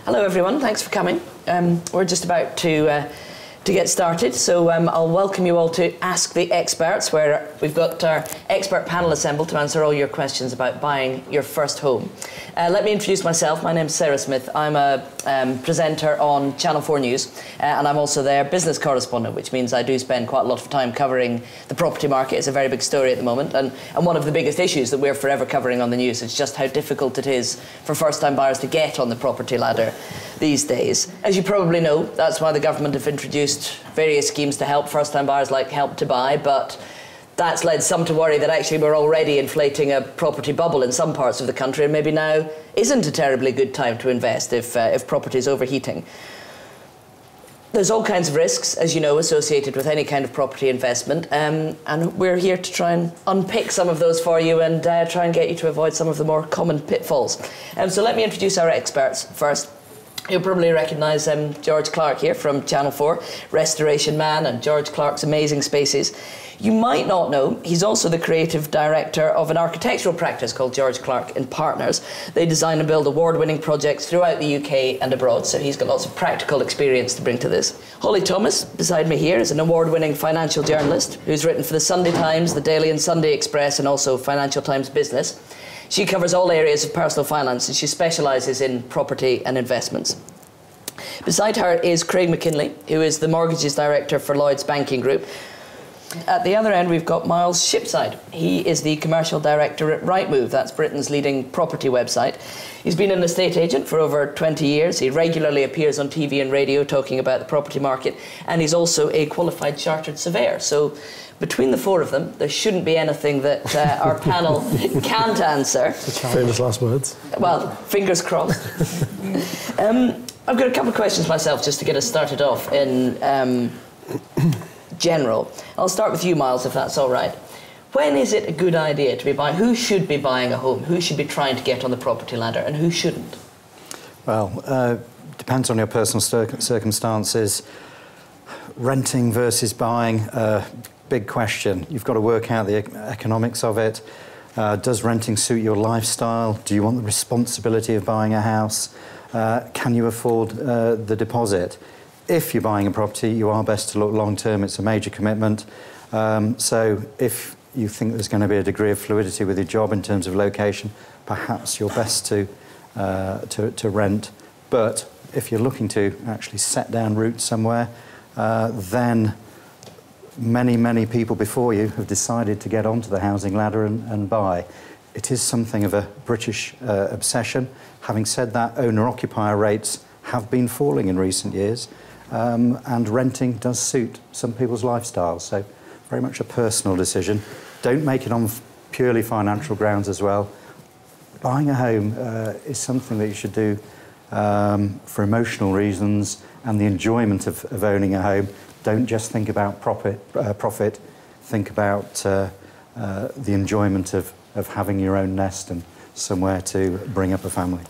Hello everyone, thanks for coming. We're just about to get started, so I'll welcome you all to Ask the Experts, where we've got our expert panel assembled to answer all your questions about buying your first home. Let me introduce myself. My name's Sarah Smith. I'm a presenter on Channel 4 News, and I'm also their business correspondent, which means I do spend quite a lot of time covering the property market. It's a very big story at the moment, and one of the biggest issues that we're forever covering on the news is just how difficult it is for first-time buyers to get on the property ladder these days. As you probably know, that's why the government have introduced various schemes to help first-time buyers, like Help to Buy, but that's led some to worry that actually we're already inflating a property bubble in some parts of the country, and maybe now isn't a terribly good time to invest if property is overheating. There's all kinds of risks, as you know, associated with any kind of property investment, and we're here to try and unpick some of those for you and try and get you to avoid some of the more common pitfalls. So let me introduce our experts first. You'll probably recognise George Clarke here from Channel 4, Restoration Man, and George Clarke's Amazing Spaces. You might not know, he's also the creative director of an architectural practice called George Clarke and Partners. They design and build award-winning projects throughout the UK and abroad, so he's got lots of practical experience to bring to this. Holly Thomas, beside me here, is an award-winning financial journalist who's written for the Sunday Times, the Daily and Sunday Express, and also Financial Times Business. She covers all areas of personal finance, and she specialises in property and investments. Beside her is Craig McKinlay, who is the mortgages director for Lloyds Banking Group. At the other end, we've got Miles Shipside. He is the commercial director at Rightmove, that's Britain's leading property website. He's been an estate agent for over 20 years. He regularly appears on TV and radio talking about the property market, and he's also a qualified chartered surveyor. So between the four of them, there shouldn't be anything that our panel can't answer. Famous last words. Well, fingers crossed. I've got a couple of questions myself just to get us started off in general. I'll start with you, Miles, if that's all right. When is it a good idea to be buying? Who should be buying a home? Who should be trying to get on the property ladder, and who shouldn't? Well, depends on your personal circumstances. Renting versus buying, big question. You've got to work out the economics of it. Does renting suit your lifestyle? Do you want the responsibility of buying a house? Can you afford the deposit? If you're buying a property, you are best to look long-term. It's a major commitment. So if you think there's going to be a degree of fluidity with your job in terms of location, perhaps you're best to rent. But if you're looking to actually set down roots somewhere, then many people before you have decided to get onto the housing ladder and buy. It is something of a British obsession. Having said that, owner-occupier rates have been falling in recent years, and renting does suit some people's lifestyles, so very much a personal decision. Don't make it on purely financial grounds as well. Buying a home is something that you should do for emotional reasons and the enjoyment of owning a home. Don't just think about profit. Think about the enjoyment of having your own nest and somewhere to bring up a family.